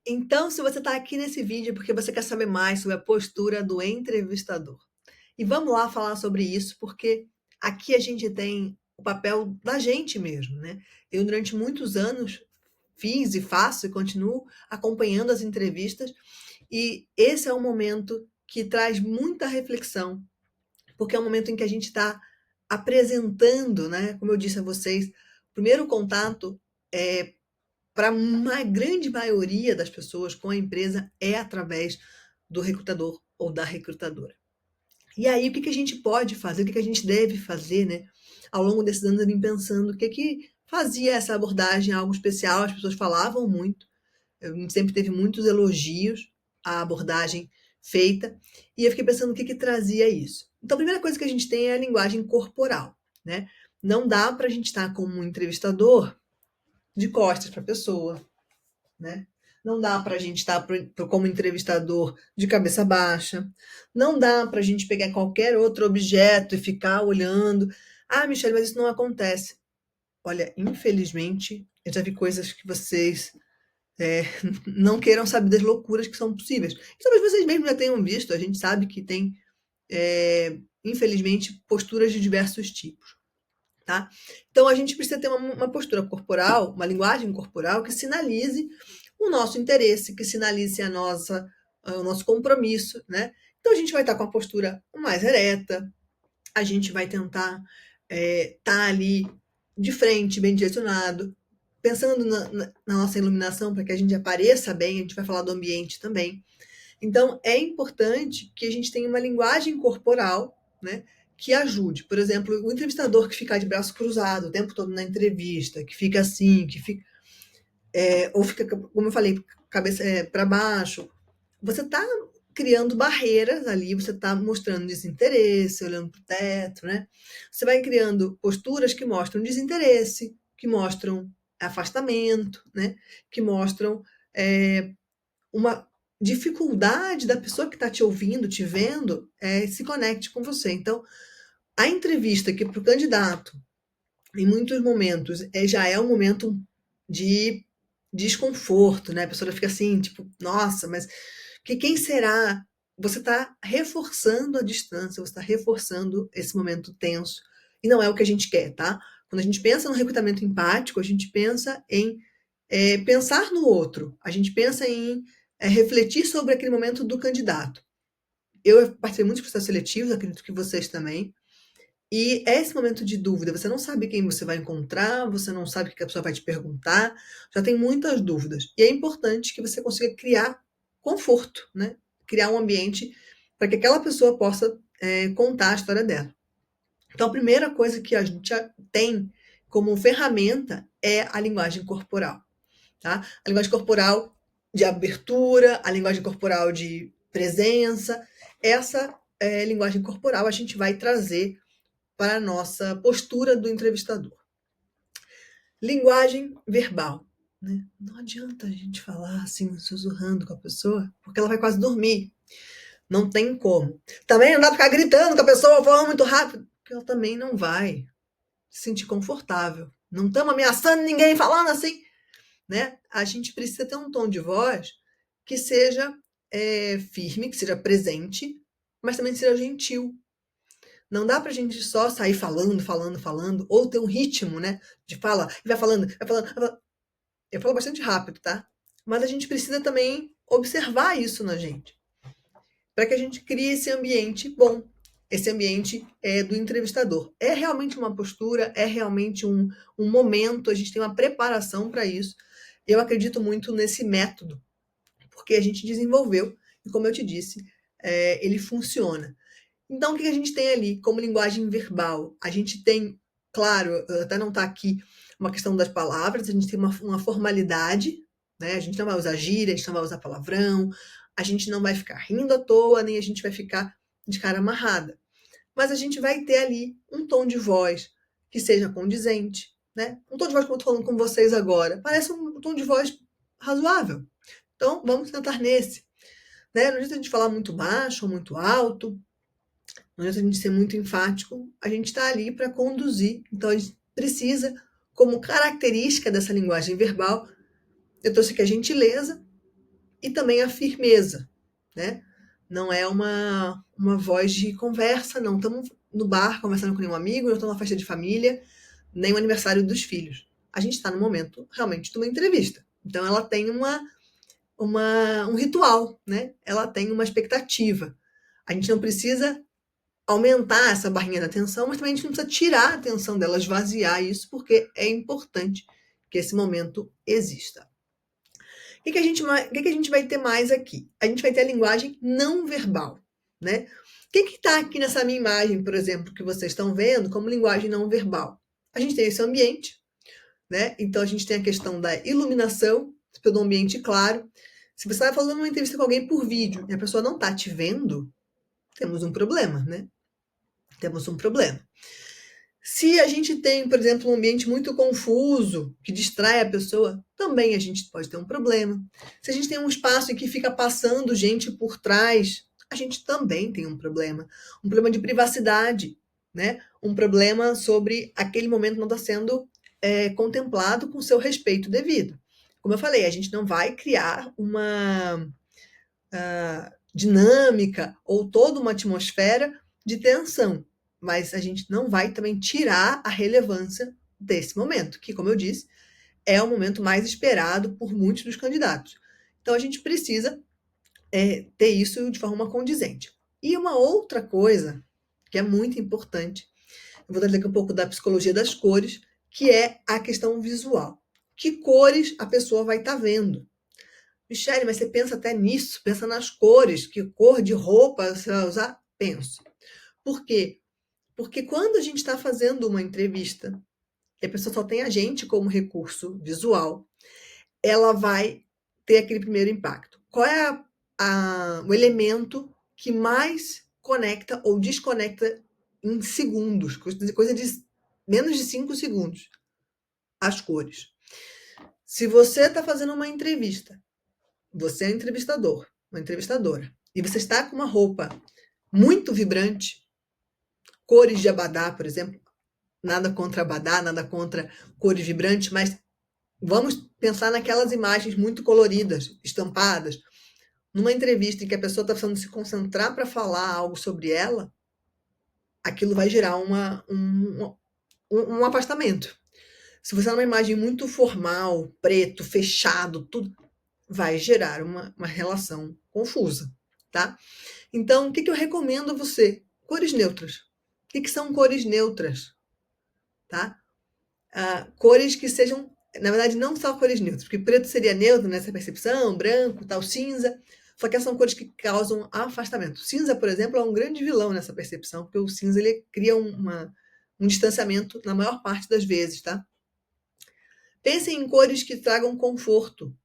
Então, se você está aqui nesse vídeo é porque você quer saber mais sobre a postura do entrevistador. E vamos lá falar sobre isso, porque aqui a gente tem o papel da gente mesmo, né? Eu, durante muitos anos, fiz e faço e continuo acompanhando as entrevistas, e esse é um momento que traz muita reflexão, porque é um momento em que a gente está apresentando, né? Como eu disse a vocês, o primeiro contato é para uma grande maioria das pessoas com a empresa é através do recrutador ou da recrutadora. E aí, o que a gente pode fazer, o que a gente deve fazer, né? Ao longo desses anos, eu vim pensando o que fazia essa abordagem algo especial, as pessoas falavam muito, eu sempre teve muitos elogios à abordagem feita, e eu fiquei pensando o que trazia isso. Então, a primeira coisa que a gente tem é a linguagem corporal, né? Não dá para a gente estar como um entrevistador de costas para a pessoa, né? Não dá para a gente estar como entrevistador de cabeça baixa. Não dá para a gente pegar qualquer outro objeto e ficar olhando. Ah, Michelle, mas isso não acontece. Olha, infelizmente, eu já vi coisas que vocês não queiram saber das loucuras que são possíveis. E talvez vocês mesmos já tenham visto. A gente sabe que tem, infelizmente, posturas de diversos tipos. Tá? Então, a gente precisa ter uma postura corporal, uma linguagem corporal que sinalize o nosso interesse, que sinalize o nosso compromisso, né? Então, a gente vai estar com a postura mais ereta, a gente vai tentar estar ali de frente, bem direcionado, pensando na nossa iluminação para que a gente apareça bem, a gente vai falar do ambiente também. Então, é importante que a gente tenha uma linguagem corporal, né, que ajude. Por exemplo, o entrevistador que fica de braço cruzado o tempo todo na entrevista, que fica assim, ou fica, como eu falei, cabeça para baixo, você está criando barreiras ali, você está mostrando desinteresse, olhando para o teto, né? Você vai criando posturas que mostram desinteresse, que mostram afastamento, né? Que mostram uma dificuldade da pessoa que está te ouvindo, te vendo, se conecte com você. Então, a entrevista que para o candidato, em muitos momentos, já é um momento de desconforto, né? A pessoa fica assim, tipo, nossa, mas quem será? Você está reforçando a distância, você está reforçando esse momento tenso. E não é o que a gente quer, tá? Quando a gente pensa no recrutamento empático, a gente pensa em pensar no outro, a gente pensa em refletir sobre aquele momento do candidato. Eu participei muito de processos seletivos, acredito que vocês também. E é esse momento de dúvida, você não sabe quem você vai encontrar, você não sabe o que a pessoa vai te perguntar, já tem muitas dúvidas. E é importante que você consiga criar conforto, né? Criar um ambiente para que aquela pessoa possa contar a história dela. Então, a primeira coisa que a gente tem como ferramenta é a linguagem corporal, tá? A linguagem corporal de abertura, a linguagem corporal de presença, essa linguagem corporal a gente vai trazer para a nossa postura do entrevistador. Linguagem verbal, né? Não adianta a gente falar assim, sussurrando com a pessoa, porque ela vai quase dormir. Não tem como. Também não dá para ficar gritando com a pessoa, falando muito rápido, porque ela também não vai se sentir confortável. Não estamos ameaçando ninguém falando assim, né? A gente precisa ter um tom de voz que seja firme, que seja presente, mas também seja gentil. Não dá pra gente só sair falando, falando, falando, ou ter um ritmo, né? De fala, e vai falando, vai falando, vai falando. Eu falo bastante rápido, tá? Mas a gente precisa também observar isso na gente, para que a gente crie esse ambiente bom. Esse ambiente do entrevistador. É realmente uma postura, é realmente um momento, a gente tem uma preparação para isso. Eu acredito muito nesse método, porque a gente desenvolveu, e como eu te disse, ele funciona. Então, o que a gente tem ali como linguagem verbal? A gente tem, claro, até não está aqui uma questão das palavras, a gente tem uma formalidade, né? A gente não vai usar gíria, a gente não vai usar palavrão, a gente não vai ficar rindo à toa, nem a gente vai ficar de cara amarrada. Mas a gente vai ter ali um tom de voz que seja condizente, né? Um tom de voz como eu estou falando com vocês agora, parece um tom de voz razoável. Então, vamos tentar nesse. Né? Não adianta a gente falar muito baixo ou muito alto, não adianta a gente ser muito enfático, a gente está ali para conduzir. Então, a gente precisa, como característica dessa linguagem verbal, eu trouxe aqui a gentileza, e também a firmeza, né? Não é uma voz de conversa, não estamos no bar conversando com nenhum amigo, não estamos numa festa de família, nem o aniversário dos filhos. A gente está no momento realmente de uma entrevista. Então ela tem um ritual, né? Ela tem uma expectativa. A gente não precisa aumentar essa barrinha da atenção, mas também a gente não precisa tirar a atenção dela, esvaziar isso, porque é importante que esse momento exista. O que a gente vai ter mais aqui? A gente vai ter a linguagem não verbal, né? O que está aqui nessa minha imagem, por exemplo, que vocês estão vendo como linguagem não verbal? A gente tem esse ambiente, né? Então a gente tem a questão da iluminação, pelo ambiente claro. Se você está falando uma entrevista com alguém por vídeo e a pessoa não está te vendo, temos um problema, né? Temos um problema. Se a gente tem, por exemplo, um ambiente muito confuso, que distrai a pessoa, também a gente pode ter um problema. Se a gente tem um espaço em que fica passando gente por trás, a gente também tem um problema. Um problema de privacidade, né? Um problema sobre aquele momento não estar sendo contemplado com seu respeito devido. Como eu falei, a gente não vai criar uma dinâmica ou toda uma atmosfera de tensão, mas a gente não vai também tirar a relevância desse momento, que, como eu disse, é o momento mais esperado por muitos dos candidatos. Então a gente precisa ter isso de forma condizente. E uma outra coisa que é muito importante, eu vou dar daqui um pouco da psicologia das cores, que é a questão visual. Que cores a pessoa vai estar vendo? Michele, mas você pensa até nisso? Pensa nas cores, que cor de roupa você vai usar? Penso. Por quê? Porque quando a gente está fazendo uma entrevista e a pessoa só tem a gente como recurso visual, ela vai ter aquele primeiro impacto. Qual é o elemento que mais conecta ou desconecta em segundos? Coisa de menos de 5 segundos. As cores. Se você está fazendo uma entrevista, você é um entrevistador, uma entrevistadora, e você está com uma roupa muito vibrante, cores de abadá, por exemplo, nada contra abadá, nada contra cores vibrantes, mas vamos pensar naquelas imagens muito coloridas, estampadas. Numa entrevista em que a pessoa está precisando se concentrar para falar algo sobre ela, aquilo vai gerar um afastamento. Se você é uma imagem muito formal, preto, fechado, tudo, vai gerar uma relação confusa, tá? Então, o que eu recomendo a você? Cores neutras. O que são cores neutras? Tá? Cores que sejam, na verdade, não só cores neutras, porque preto seria neutro nessa percepção, branco, tal, cinza, só que essas são cores que causam afastamento. Cinza, por exemplo, é um grande vilão nessa percepção, porque o cinza ele cria um distanciamento na maior parte das vezes, tá? Pensem em cores que tragam conforto.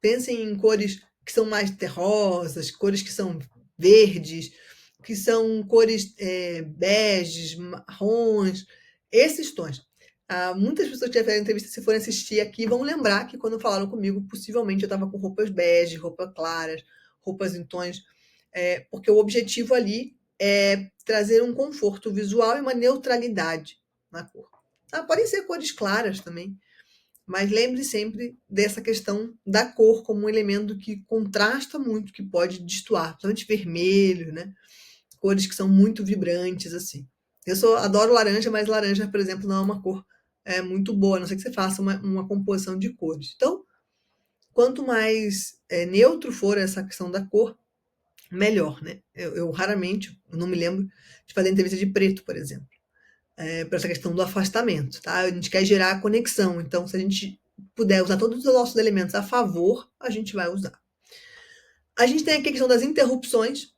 Pensem em cores que são mais terrosas, cores que são verdes, que são cores beges, marrons, esses tons. Muitas pessoas que tiveram entrevista, se forem assistir aqui, vão lembrar que quando falaram comigo, possivelmente eu estava com roupas bege, roupas claras, roupas em tons, porque o objetivo ali é trazer um conforto visual e uma neutralidade na cor. Podem ser cores claras também, mas lembre sempre dessa questão da cor como um elemento que contrasta muito, que pode destoar, principalmente vermelho, né? Cores que são muito vibrantes, assim. Eu adoro laranja, mas laranja, por exemplo, não é uma cor muito boa, a não ser que você faça uma composição de cores. Então, quanto mais neutro for essa questão da cor, melhor, né? Eu raramente, não me lembro de fazer entrevista de preto, por exemplo. Para essa questão do afastamento, tá? A gente quer gerar a conexão, então se a gente puder usar todos os nossos elementos a favor, a gente vai usar. A gente tem aqui a questão das interrupções,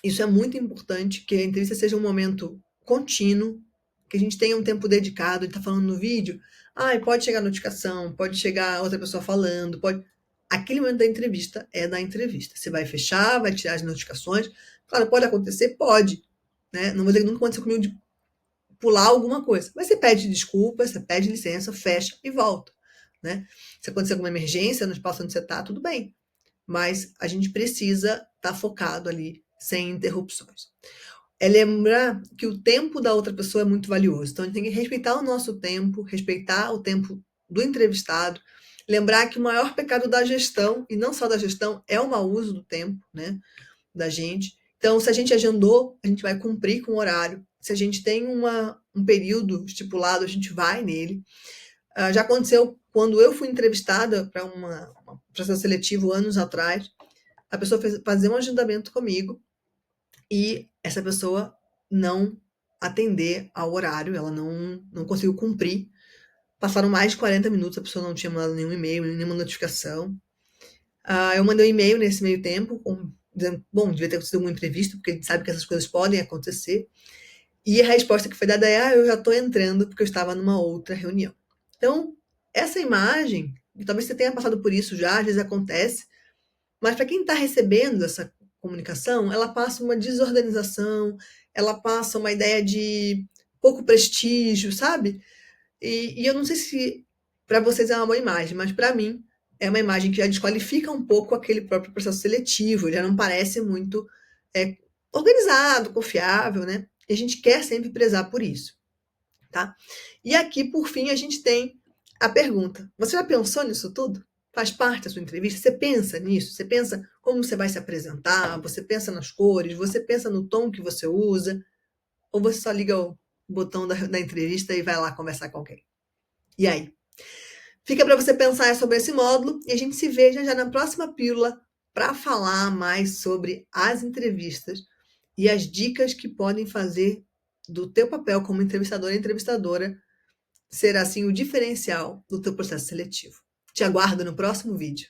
isso é muito importante, que a entrevista seja um momento contínuo, que a gente tenha um tempo dedicado, ele está falando no vídeo, pode chegar notificação, pode chegar outra pessoa falando, pode... Aquele momento da entrevista é da entrevista. Você vai fechar, vai tirar as notificações, claro, pode acontecer, pode, né? Não vou dizer que nunca aconteceu comigo de pular alguma coisa. Mas você pede desculpa, você pede licença, fecha e volta, né? Se acontecer alguma emergência no espaço onde você está, tudo bem. Mas a gente precisa estar focado ali, sem interrupções. É lembrar que o tempo da outra pessoa é muito valioso. Então, a gente tem que respeitar o nosso tempo, respeitar o tempo do entrevistado. Lembrar que o maior pecado da gestão, e não só da gestão, é o mau uso do tempo, né, da gente. Então, se a gente agendou, a gente vai cumprir com o horário. Se a gente tem um período estipulado, a gente vai nele. Já aconteceu quando eu fui entrevistada para um processo seletivo anos atrás, a pessoa fez fazer um agendamento comigo e essa pessoa não atender ao horário, ela não conseguiu cumprir. Passaram mais de 40 minutos, a pessoa não tinha mandado nenhum e-mail, nenhuma notificação. Eu mandei um e-mail nesse meio tempo, dizendo, bom, devia ter sido um imprevisto, porque a gente sabe que essas coisas podem acontecer. E a resposta que foi dada é, eu já estou entrando porque eu estava numa outra reunião. Então, essa imagem, talvez você tenha passado por isso já, às vezes acontece, mas para quem está recebendo essa comunicação, ela passa uma desorganização, ela passa uma ideia de pouco prestígio, sabe? E eu não sei se para vocês é uma boa imagem, mas para mim é uma imagem que já desqualifica um pouco aquele próprio processo seletivo, já não parece muito é, organizado, confiável, né? E a gente quer sempre prezar por isso, tá? E aqui, por fim, a gente tem a pergunta: você já pensou nisso tudo? Faz parte da sua entrevista? Você pensa nisso? Você pensa como você vai se apresentar? Você pensa nas cores? Você pensa no tom que você usa? Ou você só liga o botão da entrevista e vai lá conversar com alguém? E aí? Fica para você pensar sobre esse módulo e a gente se veja já na próxima pílula para falar mais sobre as entrevistas e as dicas que podem fazer do teu papel como entrevistador e entrevistadora ser assim o diferencial do teu processo seletivo. Te aguardo no próximo vídeo.